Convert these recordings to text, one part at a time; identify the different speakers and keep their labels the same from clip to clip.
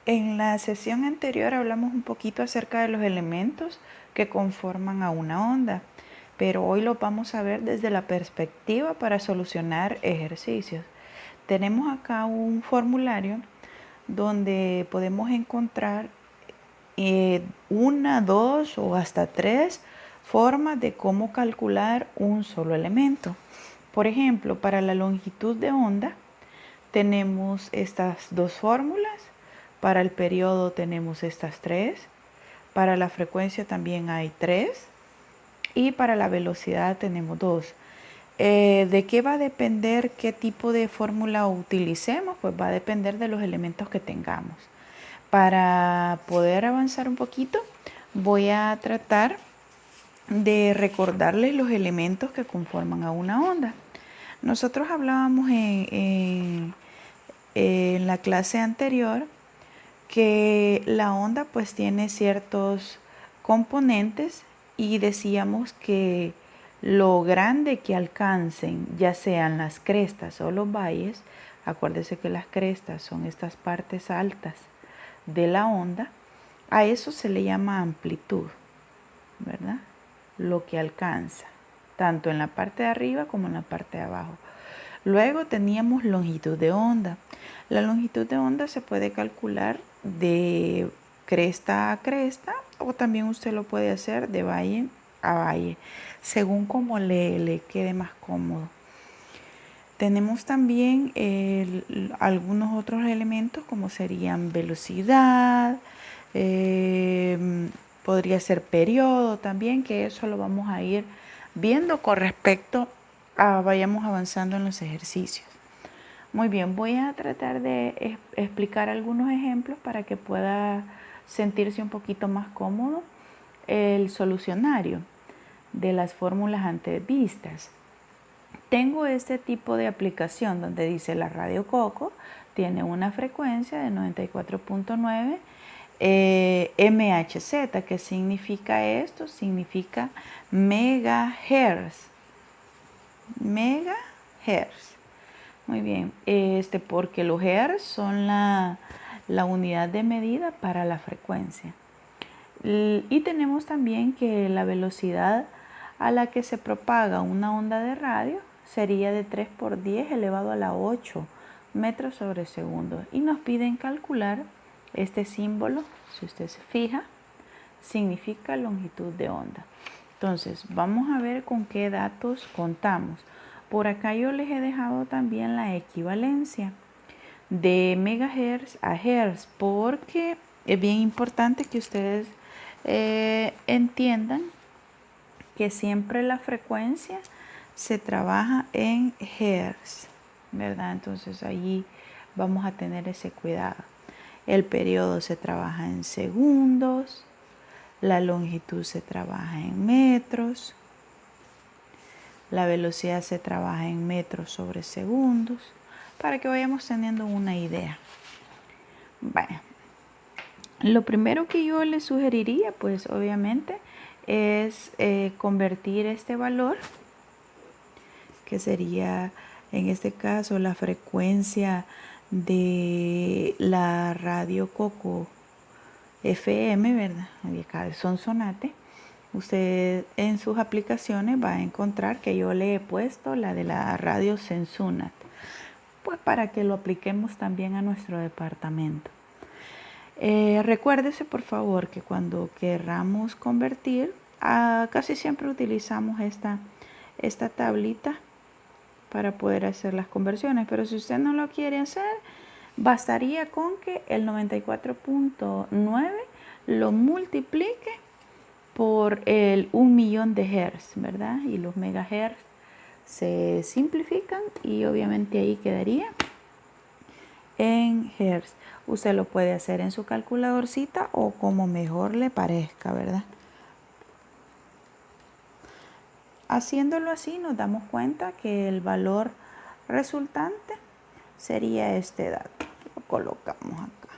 Speaker 1: En la sesión anterior hablamos un poquito acerca de los elementos que conforman a una onda, pero hoy lo vamos a ver desde la perspectiva para solucionar ejercicios. Tenemos acá un formulario donde podemos encontrar una, dos o hasta tres formas de cómo calcular un solo elemento. Por ejemplo, para la longitud de onda tenemos estas dos fórmulas, para el periodo tenemos estas tres, para la frecuencia también hay tres y para la velocidad tenemos dos. ¿De qué va a depender qué tipo de fórmula utilicemos? Pues va a depender de los elementos que tengamos. Para poder avanzar un poquito, voy a tratar de recordarles los elementos que conforman a una onda. Nosotros hablábamos en la clase anterior que la onda pues tiene ciertos componentes y decíamos que lo grande que alcancen, ya sean las crestas o los valles, acuérdese que las crestas son estas partes altas de la onda, a eso se le llama amplitud, ¿verdad? Lo que alcanza, tanto en la parte de arriba como en la parte de abajo. Luego teníamos longitud de onda. La longitud de onda se puede calcular de cresta a cresta o también usted lo puede hacer de valle a valle, según como le quede más cómodo. Tenemos también algunos otros elementos como serían velocidad, podría ser periodo también, que eso lo vamos a ir viendo con respecto a vayamos avanzando en los ejercicios. Muy bien, voy a tratar de explicar algunos ejemplos para que pueda sentirse un poquito más cómodo el solucionario de las fórmulas antes vistas. Tengo este tipo de aplicación donde dice la radio Coco tiene una frecuencia de 94.9 MHz. ¿Qué significa esto? Significa megahertz. Megahertz. Muy bien, porque los hertz son la unidad de medida para la frecuencia. Y tenemos también que la velocidad a la que se propaga una onda de radio sería de 3 por 10 elevado a la 8 metros sobre segundo. Y nos piden calcular este símbolo, si usted se fija, significa longitud de onda. Entonces, vamos a ver con qué datos contamos. Por acá yo les he dejado también la equivalencia de megahertz a hertz, porque es bien importante que ustedes entiendan que siempre la frecuencia se trabaja en hertz, ¿verdad? Entonces allí vamos a tener ese cuidado. El periodo se trabaja en segundos, la longitud se trabaja en metros, la velocidad se trabaja en metros sobre segundos, para que vayamos teniendo una idea. Bueno, lo primero que yo les sugeriría, pues obviamente, es convertir este valor, que sería en este caso la frecuencia de la radio Coco FM, ¿verdad? Acá de Sonsonate. Usted en sus aplicaciones va a encontrar que yo le he puesto la de la radio Sensunat, pues para que lo apliquemos también a nuestro departamento. Recuérdese por favor que cuando querramos convertir, casi siempre utilizamos esta tablita para poder hacer las conversiones, pero si usted no lo quiere hacer, bastaría con que el 94.9 lo multiplique por el 1.000.000 de hertz, ¿verdad? Y los megahertz se simplifican y obviamente ahí quedaría en hertz. Usted lo puede hacer en su calculadorcita o como mejor le parezca, ¿verdad? Haciéndolo así nos damos cuenta que el valor resultante sería este dato. Lo colocamos acá.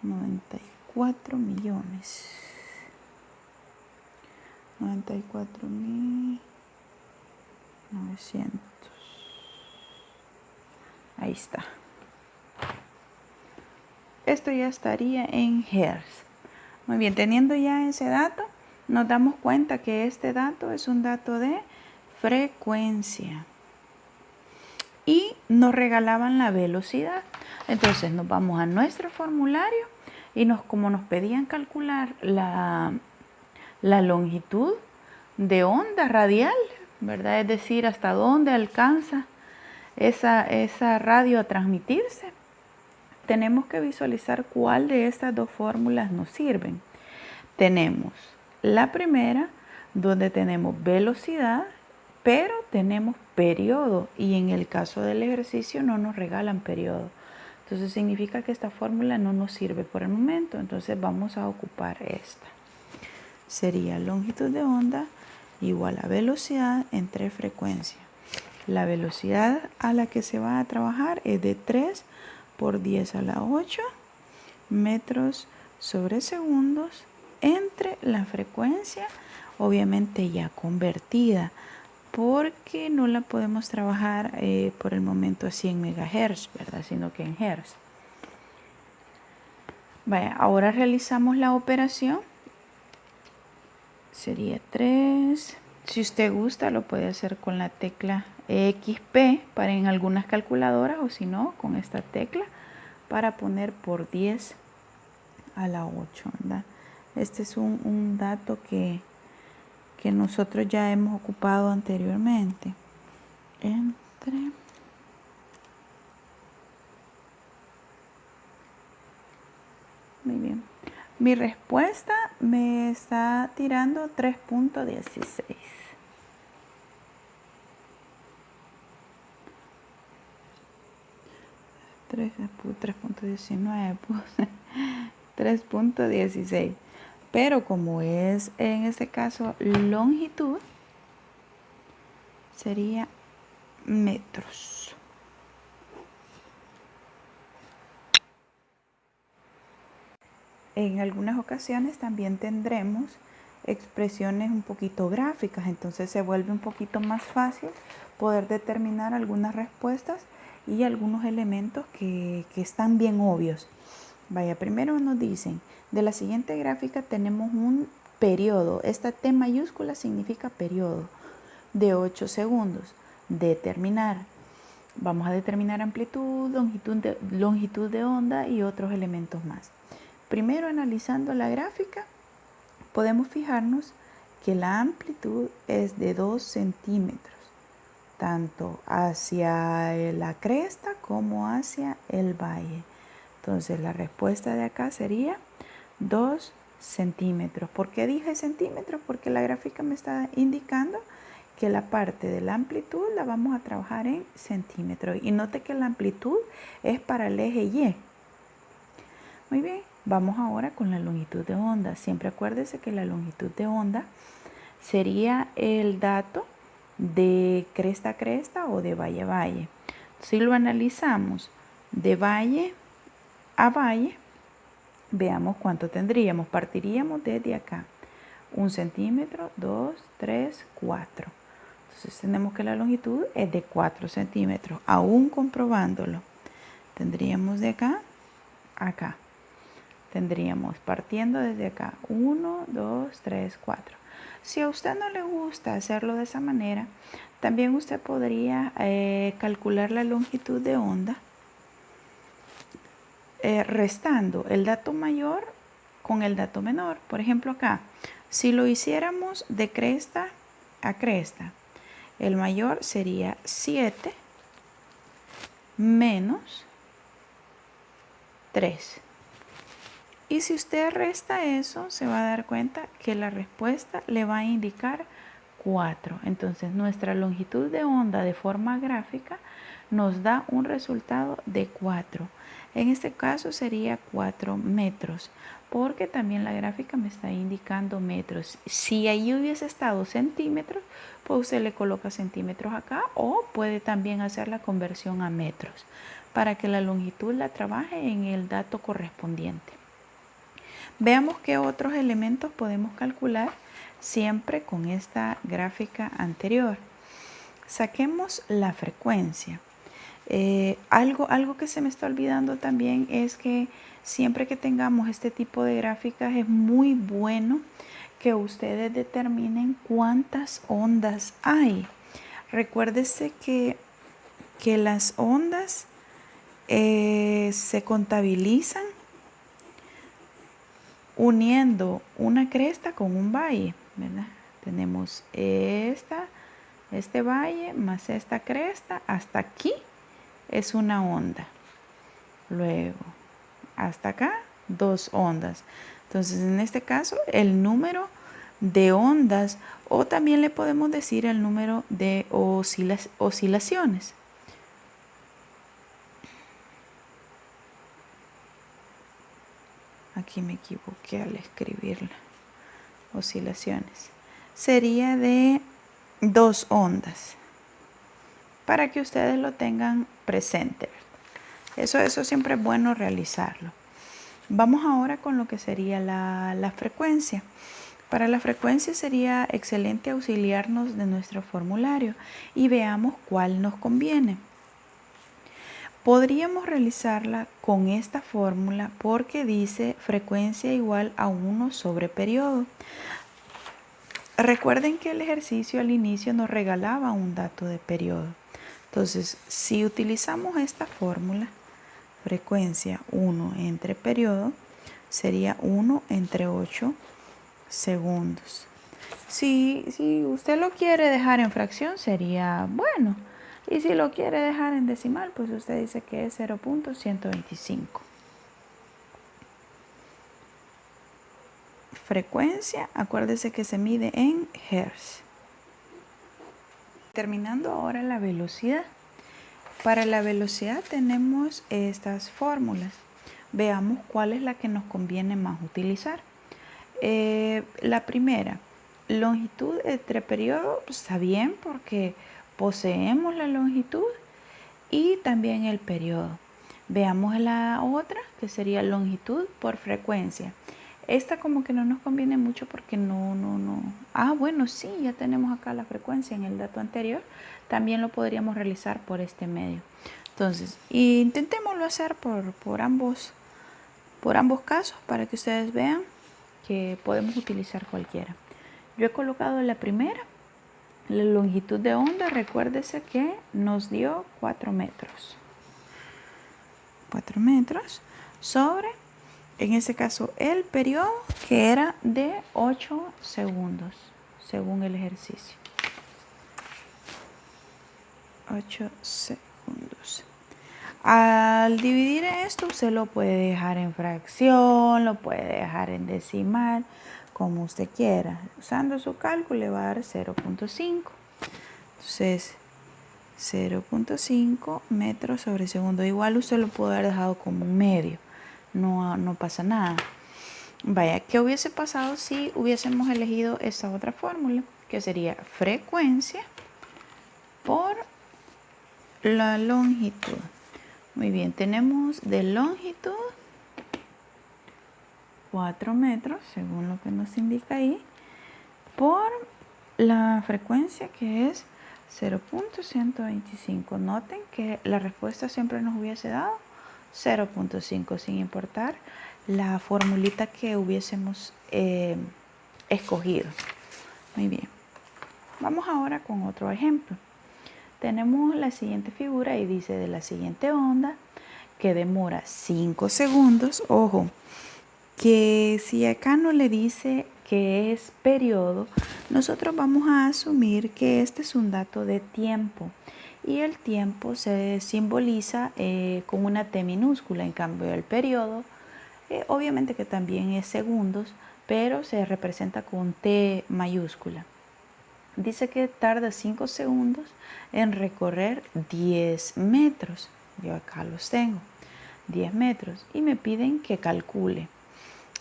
Speaker 1: 94 millones. 94.900. Ahí está. esto ya estaría en hertz. Muy bien, teniendo ya ese dato, nos damos cuenta que este dato es un dato de frecuencia. Y nos regalaban la velocidad. Entonces nos vamos a nuestro formulario y como nos pedían calcular la longitud de onda radial, ¿verdad? Es decir, hasta dónde alcanza esa radio a transmitirse. Tenemos que visualizar cuál de estas dos fórmulas nos sirven. Tenemos la primera, donde tenemos velocidad, pero tenemos periodo, y en el caso del ejercicio no nos regalan periodo. Entonces significa que esta fórmula no nos sirve por el momento, entonces vamos a ocupar esta. Sería longitud de onda igual a velocidad entre frecuencia. La velocidad a la que se va a trabajar es de 3 por 10 a la 8 metros sobre segundos entre la frecuencia, obviamente ya convertida, porque no la podemos trabajar por el momento así en megahertz, ¿verdad? Sino que en hertz. Vaya, ahora realizamos la operación. Sería 3. Si usted gusta, lo puede hacer con la tecla XP para en algunas calculadoras, o si no, con esta tecla para poner por 10 a la 8, ¿verdad? Este es un dato que nosotros ya hemos ocupado anteriormente. Entre muy bien. Mi respuesta me está tirando 3.16. 3.19, 3.16. Pero como es en este caso longitud, sería metros. En algunas ocasiones también tendremos expresiones un poquito gráficas, entonces se vuelve un poquito más fácil poder determinar algunas respuestas y algunos elementos que están bien obvios. Vaya, primero nos dicen, de la siguiente gráfica tenemos un periodo, esta T mayúscula significa periodo, de 8 segundos. Determinar. Vamos a determinar amplitud, longitud de onda y otros elementos más. Primero, analizando la gráfica, podemos fijarnos que la amplitud es de 2 centímetros, tanto hacia la cresta como hacia el valle. Entonces, la respuesta de acá sería 2 centímetros. ¿Por qué dije centímetros? Porque la gráfica me está indicando que la parte de la amplitud la vamos a trabajar en centímetros. Y note que la amplitud es para el eje Y. Muy bien, vamos ahora con la longitud de onda. Siempre acuérdese que la longitud de onda sería el dato de cresta a cresta o de valle a valle. Si lo analizamos de valle a valle, veamos cuánto tendríamos. Partiríamos desde acá. 1 centímetro, 2, 3, 4. Entonces tenemos que la longitud es de 4 centímetros. Aún comprobándolo, tendríamos de acá a acá. Tendríamos partiendo desde acá 1, 2, 3, 4. Si a usted no le gusta hacerlo de esa manera, también usted podría calcular la longitud de onda restando el dato mayor con el dato menor. Por ejemplo acá, si lo hiciéramos de cresta a cresta, el mayor sería 7 menos 3. Y si usted resta eso, se va a dar cuenta que la respuesta le va a indicar 4. Entonces nuestra longitud de onda de forma gráfica nos da un resultado de 4. En este caso sería 4 metros, porque también la gráfica me está indicando metros. Si ahí hubiese estado centímetros, pues usted le coloca centímetros acá, o puede también hacer la conversión a metros para que la longitud la trabaje en el dato correspondiente. Veamos qué otros elementos podemos calcular siempre con esta gráfica anterior. Saquemos la frecuencia. Algo que se me está olvidando también es que siempre que tengamos este tipo de gráficas es muy bueno que ustedes determinen cuántas ondas hay. Recuérdese que las ondas se contabilizan uniendo una cresta con un valle, ¿verdad? Tenemos este valle más esta cresta, hasta aquí es una onda. Luego, hasta acá, 2 ondas. Entonces, en este caso, el número de ondas, o también le podemos decir el número de oscilaciones. Aquí me equivoqué al escribirla. Oscilaciones. Sería de 2 ondas. Para que ustedes lo tengan presente. Eso siempre es bueno realizarlo. Vamos ahora con lo que sería la frecuencia. Para la frecuencia sería excelente auxiliarnos de nuestro formulario y veamos cuál nos conviene. Podríamos realizarla con esta fórmula porque dice frecuencia igual a 1 sobre periodo. Recuerden que el ejercicio al inicio nos regalaba un dato de periodo. Entonces, si utilizamos esta fórmula, frecuencia 1 entre periodo, sería 1 entre 8 segundos. Si usted lo quiere dejar en fracción, sería bueno. Y si lo quiere dejar en decimal, pues usted dice que es 0.125. Frecuencia, acuérdese que se mide en hertz. Terminando ahora la velocidad. Para la velocidad tenemos estas fórmulas. Veamos cuál es la que nos conviene más utilizar. La primera, longitud entre periodo, pues está bien porque poseemos la longitud y también el periodo. Veamos la otra, que sería longitud por frecuencia. Esta como que no nos conviene mucho porque no. Ah, bueno, sí, ya tenemos acá la frecuencia en el dato anterior. También lo podríamos realizar por este medio. Entonces, intentémoslo hacer por ambos casos para que ustedes vean que podemos utilizar cualquiera. Yo he colocado la primera, la longitud de onda, recuérdese que nos dio 4 metros. 4 metros sobre, en este caso, el periodo que era de 8 segundos, según el ejercicio. 8 segundos. Al dividir esto, usted lo puede dejar en fracción, lo puede dejar en decimal, como usted quiera. Usando su cálculo le va a dar 0.5. Entonces, 0.5 metros sobre segundo. Igual usted lo puede haber dejado como un medio. No pasa nada. Vaya, ¿qué hubiese pasado si hubiésemos elegido esta otra fórmula? Que sería frecuencia por la longitud. Muy bien, tenemos de longitud 4 metros, según lo que nos indica ahí, por la frecuencia que es 0.125. Noten que la respuesta siempre nos hubiese dado 0.5, sin importar la formulita que hubiésemos escogido. Muy bien. Vamos ahora con otro ejemplo. Tenemos la siguiente figura y dice de la siguiente onda que demora 5 segundos. Ojo, que si acá no le dice que es periodo, nosotros vamos a asumir que este es un dato de tiempo y el tiempo se simboliza con una T minúscula. En cambio el periodo obviamente que también es segundos, pero se representa con T mayúscula. Dice que tarda 5 segundos en recorrer 10 metros. Yo acá los tengo, 10 metros, y me piden que calcule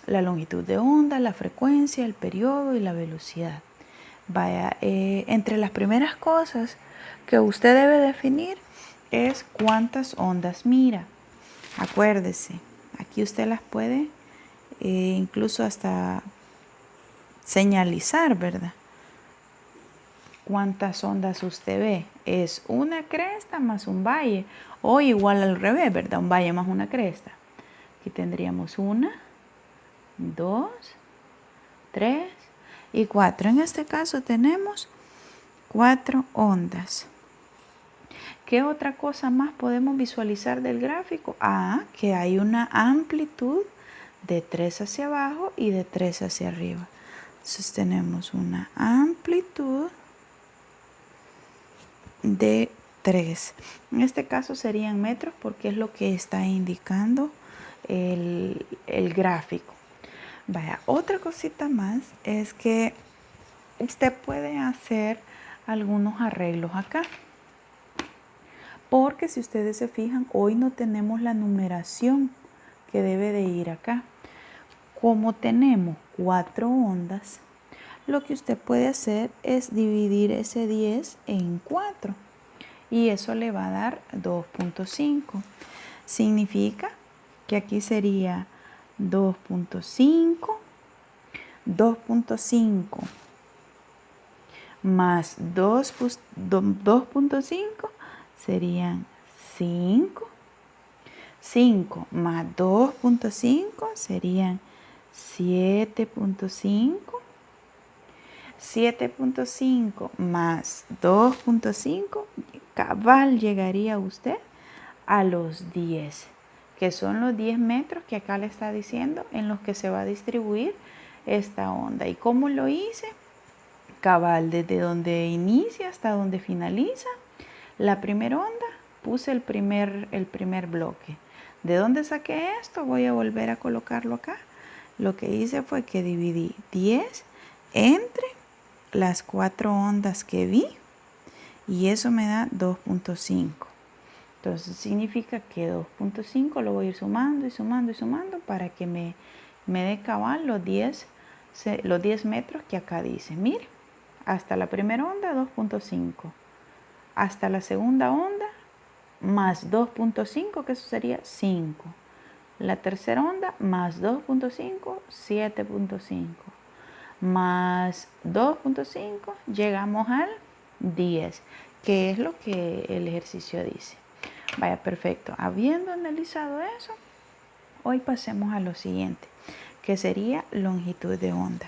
Speaker 1: la longitud de onda, la frecuencia, el periodo y la velocidad. Vaya, entre las primeras cosas que usted debe definir es cuántas ondas mira. Acuérdese, aquí usted las puede incluso hasta señalizar, ¿verdad? ¿cuántas ondas usted ve? Es una cresta más un valle, o igual al revés, ¿verdad? Un valle más una cresta. Aquí tendríamos 1, 2, 3 y 4. En este caso tenemos 4 ondas. ¿Qué otra cosa más podemos visualizar del gráfico? Que hay una amplitud de 3 hacia abajo y de 3 hacia arriba. Entonces tenemos una amplitud de 3. En este caso serían metros porque es lo que está indicando el gráfico. Vaya, otra cosita más es que usted puede hacer algunos arreglos acá. Porque si ustedes se fijan, hoy no tenemos la numeración que debe de ir acá. Como tenemos 4 ondas, lo que usted puede hacer es dividir ese 10 en 4. Y eso le va a dar 2.5. Significa que aquí sería 2.5 más 2.5 serían 5. 5 más 2.5 serían 7.5. 7.5 más 2.5, cabal llegaría usted a los 10, que son los 10 metros que acá le está diciendo en los que se va a distribuir esta onda. ¿Y cómo lo hice? Cabal, desde donde inicia hasta donde finaliza la primera onda, puse el primer bloque. ¿De dónde saqué esto? Voy a volver a colocarlo acá. Lo que hice fue que dividí 10 entre las 4 ondas que vi y eso me da 2.5. Entonces significa que 2.5 lo voy a ir sumando y sumando y sumando para que me dé cabal los 10 metros que acá dice. Mire, hasta la primera onda 2.5, hasta la segunda onda más 2.5, que eso sería 5. La tercera onda más 2.5, 7.5. Más 2.5, llegamos al 10, que es lo que el ejercicio dice. Vaya, perfecto. Habiendo analizado eso, hoy pasemos a lo siguiente, que sería longitud de onda.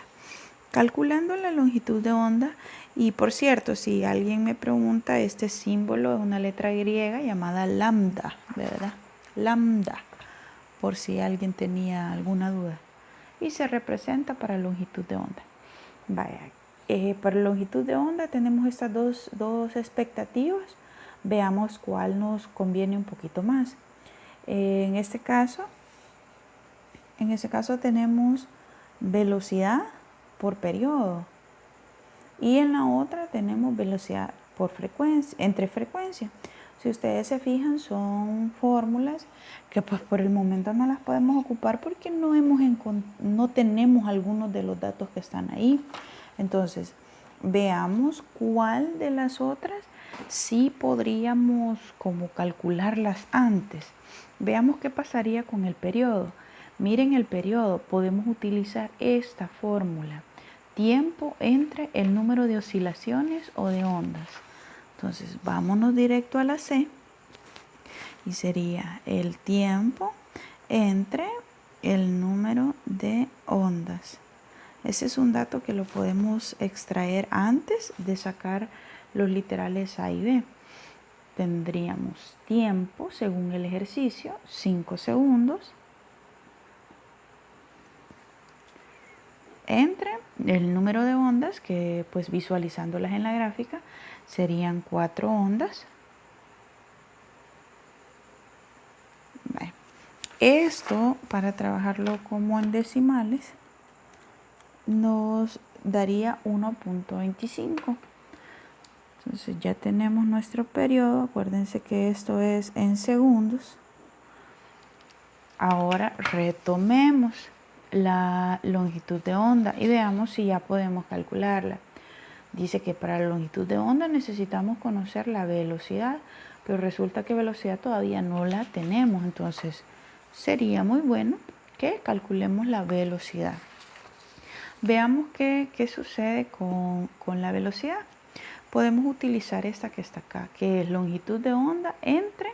Speaker 1: Calculando la longitud de onda, y por cierto, si alguien me pregunta, este símbolo es una letra griega llamada lambda, ¿verdad? Lambda, por si alguien tenía alguna duda. Y se representa para longitud de onda. Vaya, para longitud de onda tenemos estas dos expectativas. Veamos cuál nos conviene un poquito más. En este caso tenemos velocidad por periodo y en la otra tenemos velocidad por frecuencia, entre frecuencia. Si ustedes se fijan, son fórmulas que pues por el momento no las podemos ocupar porque no tenemos algunos de los datos que están ahí. Entonces, veamos cuál de las otras sí podríamos como calcularlas antes. Veamos qué pasaría con el periodo. Miren el periodo, podemos utilizar esta fórmula. Tiempo entre el número de oscilaciones o de ondas. Entonces, vámonos directo a la C. Y sería el tiempo entre el número de ondas. Ese es un dato que lo podemos extraer antes de sacar los literales A y B. Tendríamos tiempo, según el ejercicio, 5 segundos, entre el número de ondas, que pues visualizándolas en la gráfica, serían 4 ondas. Esto, para trabajarlo como en decimales, nos daría 1.25. Entonces ya tenemos nuestro periodo. Acuérdense que esto es en segundos. Ahora retomemos la longitud de onda y veamos si ya podemos calcularla. Dice que para la longitud de onda necesitamos conocer la velocidad, pero resulta que velocidad todavía no la tenemos. Entonces sería muy bueno que calculemos la velocidad. Veamos qué sucede con la velocidad. podemos utilizar esta que está acá, que es longitud de onda entre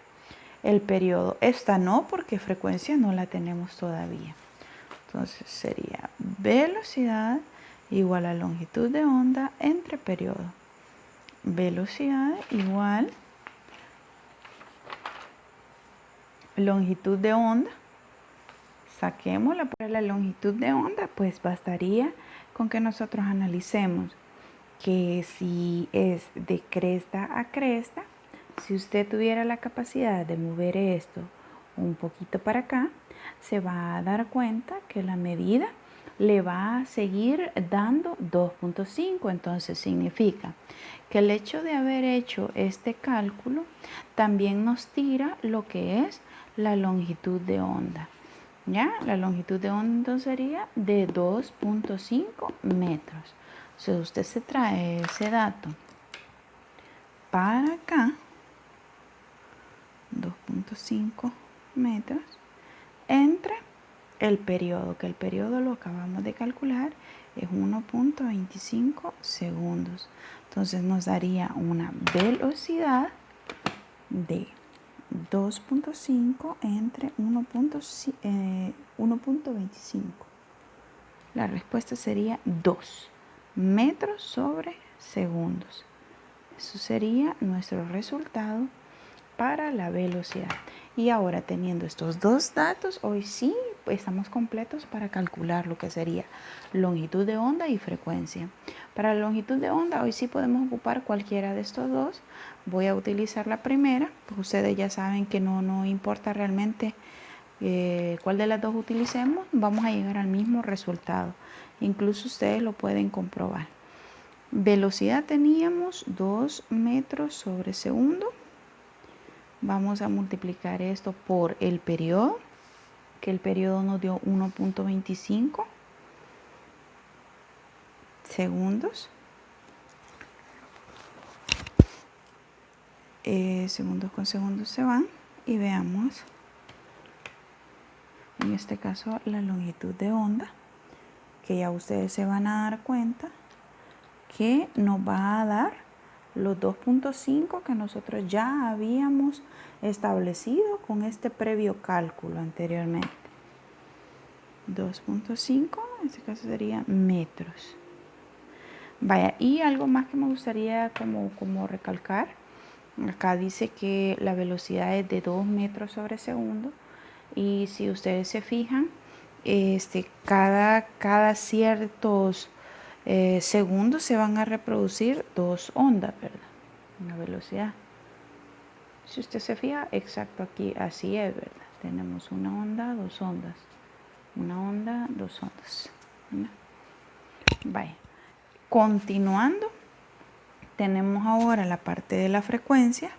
Speaker 1: el periodo. Esta no, porque frecuencia no la tenemos todavía. Entonces sería velocidad igual a longitud de onda entre periodo. Velocidad igual longitud de onda. Saquémosla para la longitud de onda, pues bastaría con que nosotros analicemos que si es de cresta a cresta, si usted tuviera la capacidad de mover esto un poquito para acá, se va a dar cuenta que la medida le va a seguir dando 2.5. Entonces significa que el hecho de haber hecho este cálculo también nos tira lo que es la longitud de onda. ¿Ya? La longitud de onda entonces sería de 2.5 metros. Si usted se trae ese dato para acá, 2.5 metros, entre el periodo, que el periodo lo acabamos de calcular, es 1.25 segundos. Entonces nos daría una velocidad de 2.5 entre 1.25. La respuesta sería 2 metros sobre segundos. Eso sería nuestro resultado para la velocidad. Y ahora, teniendo estos dos datos, hoy sí estamos completos para calcular lo que sería longitud de onda y frecuencia. Para la longitud de onda, hoy sí podemos ocupar cualquiera de estos dos. Voy a utilizar la primera, pues ustedes ya saben que no importa realmente cuál de las dos utilicemos, vamos a llegar al mismo resultado. Incluso ustedes lo pueden comprobar. Velocidad teníamos 2 metros sobre segundo. Vamos a multiplicar esto por el periodo, que el periodo nos dio 1.25 segundos. Segundos con segundos se van y veamos, en este caso, la longitud de onda, que ya ustedes se van a dar cuenta que nos va a dar los 2.5 que nosotros ya habíamos establecido con este previo cálculo anteriormente. 2.5, en este caso sería metros. Vaya, y algo más que me gustaría como recalcar. Acá dice que la velocidad es de 2 metros sobre segundo. Y si ustedes se fijan, cada ciertos segundos se van a reproducir 2 ondas, ¿verdad? Una velocidad. Si usted se fija, exacto aquí, así es, ¿verdad? Tenemos una onda, 2 ondas. Una onda, 2 ondas. ¿Verdad? Vaya. Continuando, tenemos ahora la parte de la frecuencia.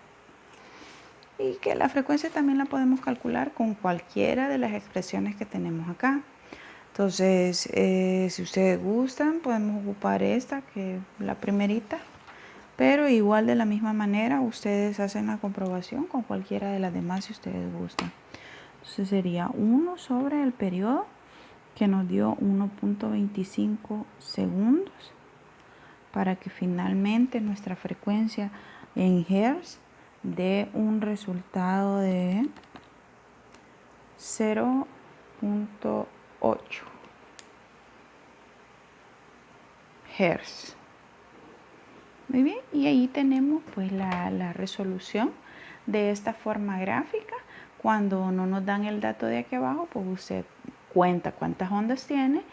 Speaker 1: Y que la frecuencia también la podemos calcular con cualquiera de las expresiones que tenemos acá. Entonces, si ustedes gustan, podemos ocupar esta, que es la primerita, pero igual de la misma manera ustedes hacen la comprobación con cualquiera de las demás si ustedes gustan. Entonces sería 1 sobre el periodo, que nos dio 1.25 segundos, para que finalmente nuestra frecuencia en Hertz dé un resultado de 0.8 Hz. Muy bien, y ahí tenemos pues la resolución de esta forma gráfica. Cuando no nos dan el dato de aquí abajo, pues usted cuenta cuántas ondas tiene,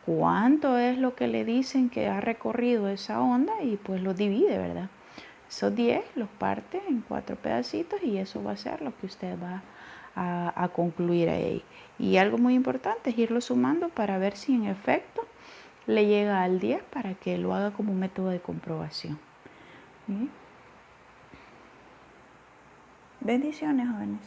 Speaker 1: cuánto es lo que le dicen que ha recorrido esa onda y pues lo divide, ¿verdad? Esos 10 los parte en 4 pedacitos y eso va a ser lo que usted va a concluir ahí. Y algo muy importante es irlo sumando para ver si en efecto le llega al 10 para que lo haga como método de comprobación. ¿Sí? Bendiciones, jóvenes.